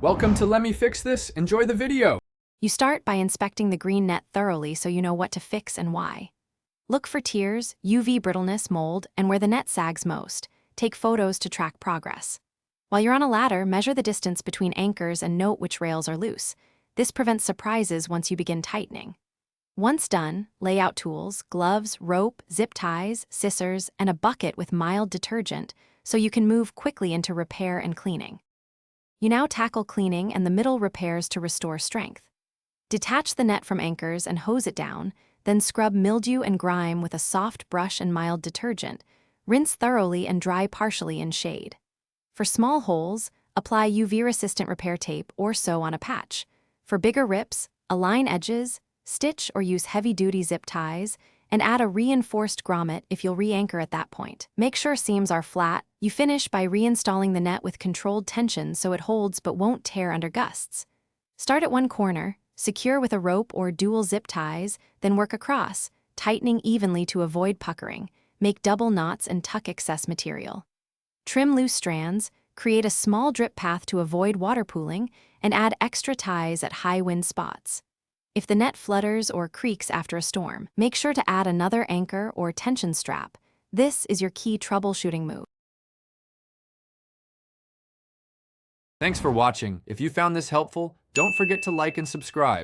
Welcome to Let Me Fix This. Enjoy the video. You start by inspecting the green net thoroughly so you know what to fix and why. Look for tears, UV brittleness, mold, and where the net sags most. Take photos to track progress. While you're on a ladder, measure the distance between anchors and note which rails are loose. This prevents surprises once you begin tightening. Once done, lay out tools, gloves, rope, zip ties, scissors, and a bucket with mild detergent so you can move quickly into repair and cleaning. You now tackle cleaning and the middle repairs to restore strength. Detach the net from anchors and hose it down, then scrub mildew and grime with a soft brush and mild detergent. Rinse thoroughly and dry partially in shade. For small holes, apply UV-resistant repair tape or sew on a patch. For bigger rips, align edges, stitch or use heavy-duty zip ties, and add a reinforced grommet if you'll re-anchor at that point. Make sure seams are flat. You finish by reinstalling the net with controlled tension so it holds but won't tear under gusts. Start at one corner, secure with a rope or dual zip ties, then work across, tightening evenly to avoid puckering. Make double knots and tuck excess material. Trim loose strands, create a small drip path to avoid water pooling, and add extra ties at high wind spots. If the net flutters or creaks after a storm, make sure to add another anchor or tension strap. This is your key troubleshooting move. Thanks for watching. If you found this helpful, don't forget to like and subscribe.